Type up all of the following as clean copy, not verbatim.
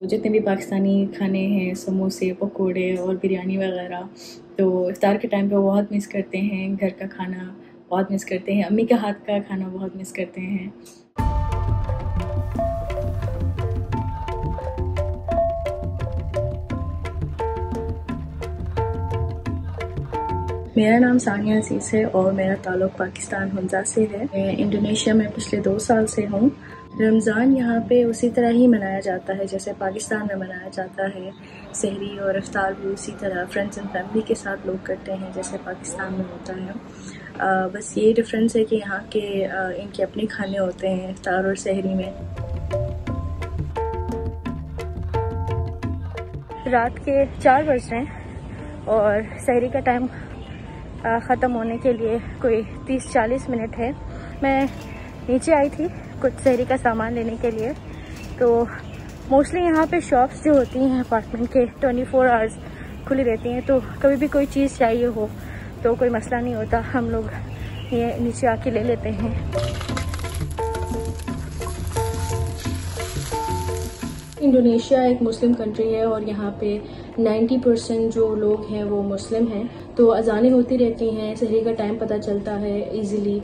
जितने भी पाकिस्तानी खाने हैं, समोसे, पकोड़े और बिरयानी वगैरह, तो इफ्तार के टाइम पे बहुत मिस करते हैं। घर का खाना बहुत मिस करते हैं, अम्मी के हाथ का खाना बहुत मिस करते हैं। मेरा नाम सानिया अजीज़ है और मेरा ताल्लुक़ पाकिस्तान हुंजा से है। मैं इंडोनेशिया में पिछले 2 साल से हूँ। रमज़ान यहाँ पे उसी तरह ही मनाया जाता है जैसे पाकिस्तान में मनाया जाता है। सहरी और इफ्तार भी उसी तरह फ्रेंड्स एंड फैमिली के साथ लोग करते हैं जैसे पाकिस्तान में होता है। बस ये डिफरेंस है कि यहाँ के इनके अपने खाने होते हैं इफ्तार और सहरी में। रात के 4 बज रहे हैं और सहरी का टाइम ख़त्म होने के लिए कोई 30-40 मिनट है। मैं नीचे आई थी कुछ सहरी का सामान लेने के लिए। तो मोस्टली यहाँ पे शॉप्स जो होती हैं अपार्टमेंट के 24 आवर्स खुली रहती हैं, तो कभी भी कोई चीज़ चाहिए हो तो कोई मसला नहीं होता, हम लोग ये नीचे आके ले लेते हैं। इंडोनेशिया एक मुस्लिम कंट्री है और यहाँ पे 90% जो लोग हैं वो मुस्लिम हैं, तो अज़ानें होती रहती हैं, सहरी का टाइम पता चलता है इजीली।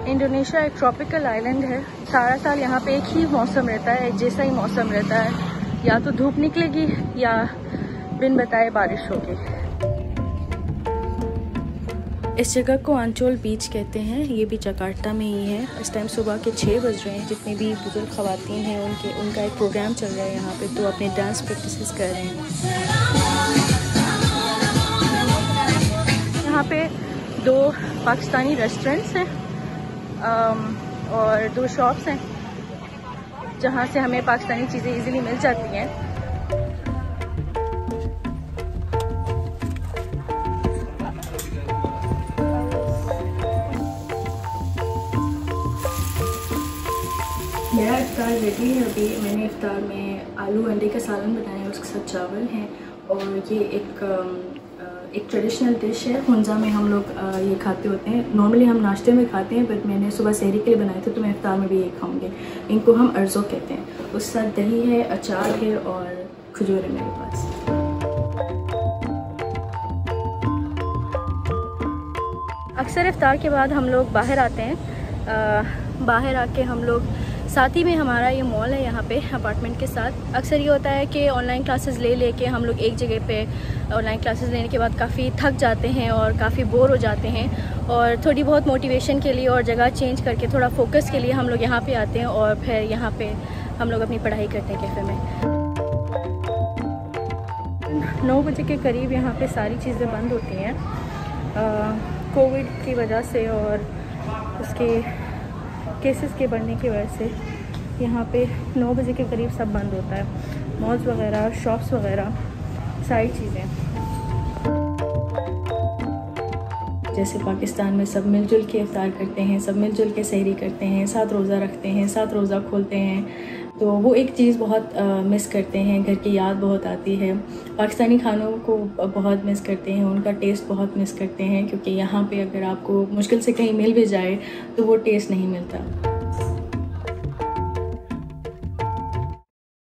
इंडोनेशिया एक ट्रॉपिकल आइलैंड है। सारा साल यहाँ पे एक ही मौसम रहता है, एक जैसा ही मौसम रहता है। या तो धूप निकलेगी या बिन बताए बारिश होगी। इस जगह को आंचोल बीच कहते हैं। ये भी जकार्ता में ही है। इस टाइम सुबह के 6 बज रहे हैं। जितने भी बुजुर्ग ख़वातीन हैं उनका एक प्रोग्राम चल रहा है यहाँ पे, तो अपने डांस प्रैक्टिसेस कर रहे हैं। यहाँ पे 2 पाकिस्तानी रेस्टोरेंट्स हैं और 2 शॉप्स हैं जहाँ से हमें पाकिस्तानी चीज़ें इजीली मिल जाती हैं। मेरा इफ्तार रेडी है। अभी मैंने इफ्तार में आलू अंडे का सालन बनाया है, उसके साथ चावल हैं और ये एक ट्रेडिशनल डिश है। हुंजा में हम लोग ये खाते होते हैं। नॉर्मली हम नाश्ते में खाते हैं, बट मैंने सुबह सहरी के लिए बनाए थे तो मैं इफ्तार में भी ये खाऊंगी। इनको हम अर्ज़ो कहते हैं। उसके साथ दही है, अचार है और खजूर है मेरे पास। अक्सर इफ्तार के बाद हम लोग बाहर आते हैं। बाहर आके हम लोग साथ ही में हमारा ये मॉल है यहाँ पे अपार्टमेंट के साथ। अक्सर ये होता है कि ऑनलाइन क्लासेस ले के हम लोग एक जगह पे ऑनलाइन क्लासेस लेने के बाद काफ़ी थक जाते हैं और काफ़ी बोर हो जाते हैं, और थोड़ी बहुत मोटिवेशन के लिए और जगह चेंज करके थोड़ा फोकस के लिए हम लोग यहाँ पे आते हैं और फिर यहाँ पे हम लोग अपनी पढ़ाई करते हैं कैफ़े में। 9 बजे के करीब यहाँ पे सारी चीज़ें बंद होती हैं कोविड की वजह से और उसके केसेस के बढ़ने की वजह से। यहाँ पे 9 बजे के करीब सब बंद होता है, मॉल्स वगैरह, शॉप्स वगैरह, सारी चीज़ें। जैसे पाकिस्तान में सब मिलजुल के इफ्तार करते हैं, सब मिलजुल के सहरी करते हैं, साथ रोज़ा रखते हैं, साथ रोज़ा खोलते हैं, तो वो एक चीज़ बहुत मिस करते हैं। घर की याद बहुत आती है। पाकिस्तानी खानों को बहुत मिस करते हैं, उनका टेस्ट बहुत मिस करते हैं, क्योंकि यहाँ पे अगर आपको मुश्किल से कहीं मिल भी जाए तो वो टेस्ट नहीं मिलता।